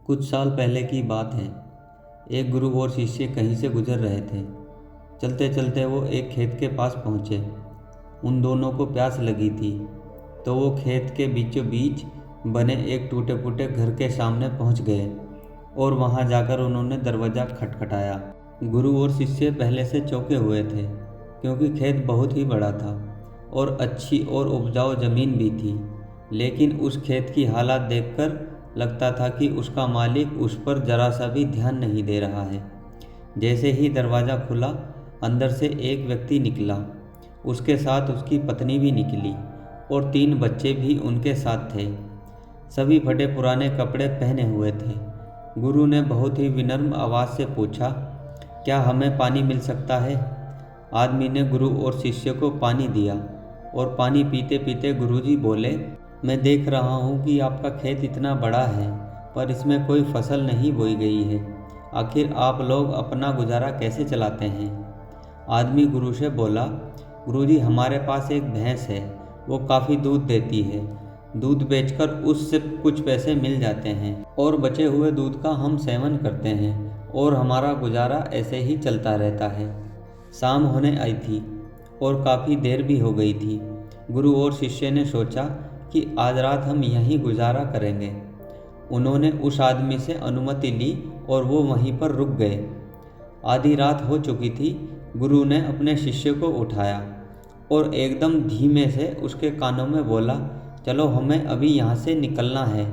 कुछ साल पहले की बात है। एक गुरु और शिष्य कहीं से गुजर रहे थे। चलते चलते वो एक खेत के पास पहुँचे। उन दोनों को प्यास लगी थी, तो वो खेत के बीचों बीच बने एक टूटे फूटे घर के सामने पहुँच गए और वहाँ जाकर उन्होंने दरवाज़ा खटखटाया। गुरु और शिष्य पहले से चौंके हुए थे, क्योंकि खेत बहुत ही बड़ा था और अच्छी और उपजाऊ ज़मीन भी थी। लेकिन उस खेत की हालत देखकर लगता था कि उसका मालिक उस पर जरा सा भी ध्यान नहीं दे रहा है। जैसे ही दरवाज़ा खुला, अंदर से एक व्यक्ति निकला। उसके साथ उसकी पत्नी भी निकली और 3 बच्चे भी उनके साथ थे। सभी फटे पुराने कपड़े पहने हुए थे। गुरु ने बहुत ही विनम्र आवाज़ से पूछा, क्या हमें पानी मिल सकता है? आदमी ने गुरु और शिष्य को पानी दिया और पानी पीते पीते गुरुजी बोले, मैं देख रहा हूँ कि आपका खेत इतना बड़ा है, पर इसमें कोई फसल नहीं बोई गई है। आखिर आप लोग अपना गुजारा कैसे चलाते हैं? आदमी गुरु से बोला, गुरुजी हमारे पास एक भैंस है, वो काफ़ी दूध देती है। दूध बेचकर उससे कुछ पैसे मिल जाते हैं और बचे हुए दूध का हम सेवन करते हैं और हमारा गुजारा ऐसे ही चलता रहता है। शाम होने आई थी और काफ़ी देर भी हो गई थी। गुरु और शिष्य ने सोचा कि आज रात हम यहीं गुजारा करेंगे। उन्होंने उस आदमी से अनुमति ली और वो वहीं पर रुक गए। आधी रात हो चुकी थी। गुरु ने अपने शिष्य को उठाया और एकदम धीमे से उसके कानों में बोला, चलो हमें अभी यहाँ से निकलना है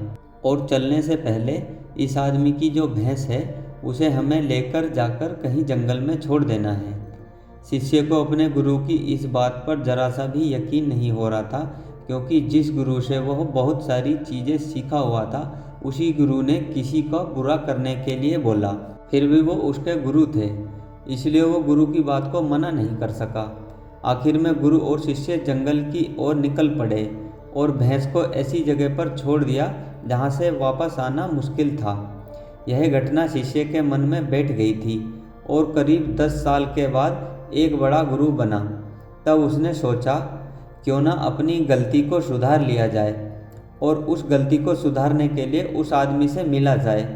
और चलने से पहले इस आदमी की जो भैंस है उसे हमें लेकर जाकर कहीं जंगल में छोड़ देना है। शिष्य को अपने गुरु की इस बात पर जरा सा भी यकीन नहीं हो रहा था, क्योंकि जिस गुरु से वह बहुत सारी चीज़ें सीखा हुआ था, उसी गुरु ने किसी का बुरा करने के लिए बोला। फिर भी वो उसके गुरु थे, इसलिए वो गुरु की बात को मना नहीं कर सका। आखिर में गुरु और शिष्य जंगल की ओर निकल पड़े और भैंस को ऐसी जगह पर छोड़ दिया जहाँ से वापस आना मुश्किल था। यह घटना शिष्य के मन में बैठ गई थी और करीब 10 साल के बाद एक बड़ा गुरु बना। तब उसने सोचा, क्यों ना अपनी गलती को सुधार लिया जाए और उस गलती को सुधारने के लिए उस आदमी से मिला जाए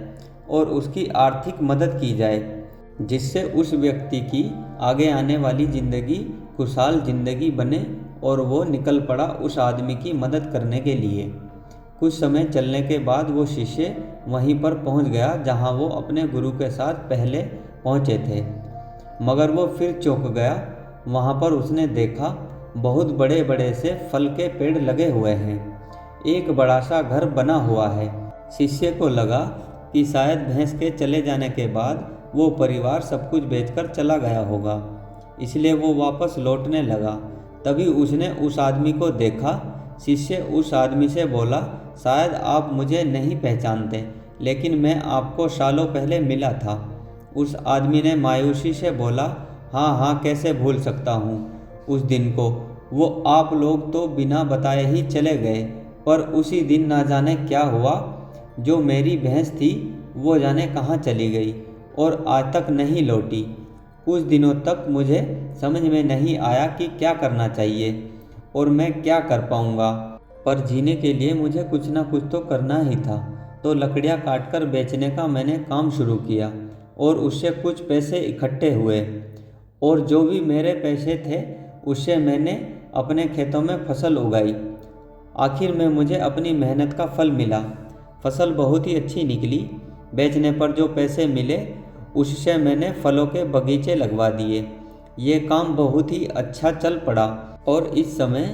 और उसकी आर्थिक मदद की जाए, जिससे उस व्यक्ति की आगे आने वाली ज़िंदगी खुशहाल ज़िंदगी बने। और वो निकल पड़ा उस आदमी की मदद करने के लिए। कुछ समय चलने के बाद वो शिष्य वहीं पर पहुंच गया जहां वो अपने गुरु के साथ पहले पहुंचे थे, मगर वो फिर चौंक गया। वहां पर उसने देखा बहुत बड़े बड़े से फल के पेड़ लगे हुए हैं। एक बड़ा सा घर बना हुआ है। शिष्य को लगा कि शायद भैंस के चले जाने के बाद वो परिवार सब कुछ बेचकर चला गया होगा, इसलिए वो वापस लौटने लगा। तभी उसने उस आदमी को देखा। शिष्य उस आदमी से बोला, शायद आप मुझे नहीं पहचानते, लेकिन मैं आपको सालों पहले मिला था। उस आदमी ने मायूसी से बोला, हाँ हाँ, कैसे भूल सकता हूँ उस दिन को। वो आप लोग तो बिना बताए ही चले गए, पर उसी दिन ना जाने क्या हुआ। जो मेरी भैंस थी वो जाने कहाँ चली गई और आज तक नहीं लौटी। कुछ दिनों तक मुझे समझ में नहीं आया कि क्या करना चाहिए और मैं क्या कर पाऊँगा, पर जीने के लिए मुझे कुछ ना कुछ तो करना ही था। तो लकड़ियाँ काटकर बेचने का मैंने काम शुरू किया और उससे कुछ पैसे इकट्ठे हुए और जो भी मेरे पैसे थे उससे मैंने अपने खेतों में फसल उगाई। आखिर में मुझे अपनी मेहनत का फल मिला। फसल बहुत ही अच्छी निकली। बेचने पर जो पैसे मिले उससे मैंने फलों के बगीचे लगवा दिए। ये काम बहुत ही अच्छा चल पड़ा और इस समय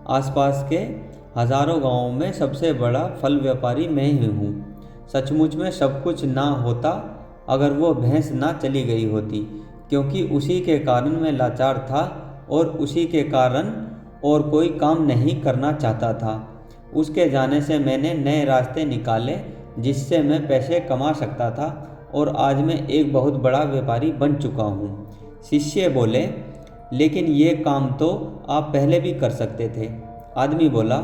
आसपास के हज़ारों गांवों में सबसे बड़ा फल व्यापारी मैं ही हूँ। सचमुच में सब कुछ ना होता अगर वो भैंस ना चली गई होती, क्योंकि उसी के कारण मैं लाचार था और उसी के कारण और कोई काम नहीं करना चाहता था। उसके जाने से मैंने नए रास्ते निकाले जिससे मैं पैसे कमा सकता था और आज मैं एक बहुत बड़ा व्यापारी बन चुका हूँ। शिष्य बोले, लेकिन ये काम तो आप पहले भी कर सकते थे। आदमी बोला,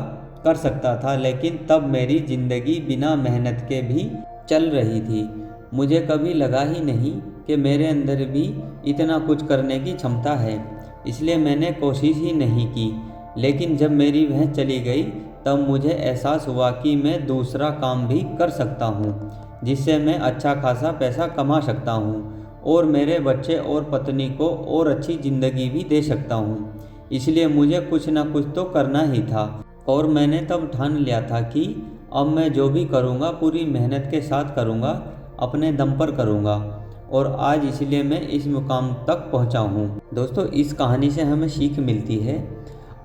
कर सकता था, लेकिन तब मेरी ज़िंदगी बिना मेहनत के भी चल रही थी। मुझे कभी लगा ही नहीं कि मेरे अंदर भी इतना कुछ करने की क्षमता है, इसलिए मैंने कोशिश ही नहीं की। लेकिन जब मेरी भैंस चली गई तब मुझे एहसास हुआ कि मैं दूसरा काम भी कर सकता हूँ जिससे मैं अच्छा खासा पैसा कमा सकता हूँ और मेरे बच्चे और पत्नी को और अच्छी ज़िंदगी भी दे सकता हूँ। इसलिए मुझे कुछ ना कुछ तो करना ही था और मैंने तब ठान लिया था कि अब मैं जो भी करूँगा पूरी मेहनत के साथ करूँगा, अपने दम पर करूँगा और आज इसलिए मैं इस मुकाम तक पहुँचा हूँ। दोस्तों, इस कहानी से हमें सीख मिलती है।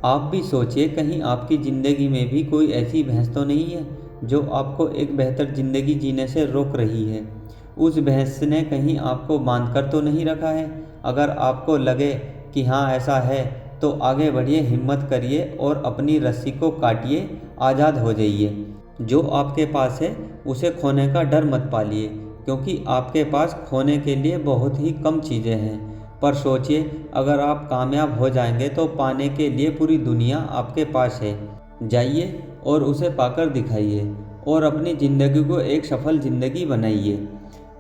आप भी सोचिए, कहीं आपकी ज़िंदगी में भी कोई ऐसी भैंस तो नहीं है जो आपको एक बेहतर ज़िंदगी जीने से रोक रही है। उस भैंस ने कहीं आपको बांध कर तो नहीं रखा है। अगर आपको लगे कि हाँ ऐसा है तो आगे बढ़िए, हिम्मत करिए और अपनी रस्सी को काटिए, आज़ाद हो जाइए। जो आपके पास है उसे खोने का डर मत पालिए, क्योंकि आपके पास खोने के लिए बहुत ही कम चीज़ें हैं। पर सोचिए, अगर आप कामयाब हो जाएंगे तो पाने के लिए पूरी दुनिया आपके पास है। जाइए और उसे पाकर दिखाइए और अपनी ज़िंदगी को एक सफल ज़िंदगी बनाइए।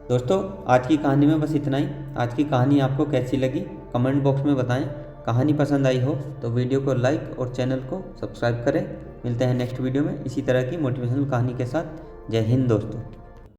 दोस्तों, आज की कहानी में बस इतना ही। आज की कहानी आपको कैसी लगी कमेंट बॉक्स में बताएं। कहानी पसंद आई हो तो वीडियो को लाइक और चैनल को सब्सक्राइब करें। मिलते हैं नेक्स्ट वीडियो में इसी तरह की मोटिवेशनल कहानी के साथ। जय हिंद दोस्तों।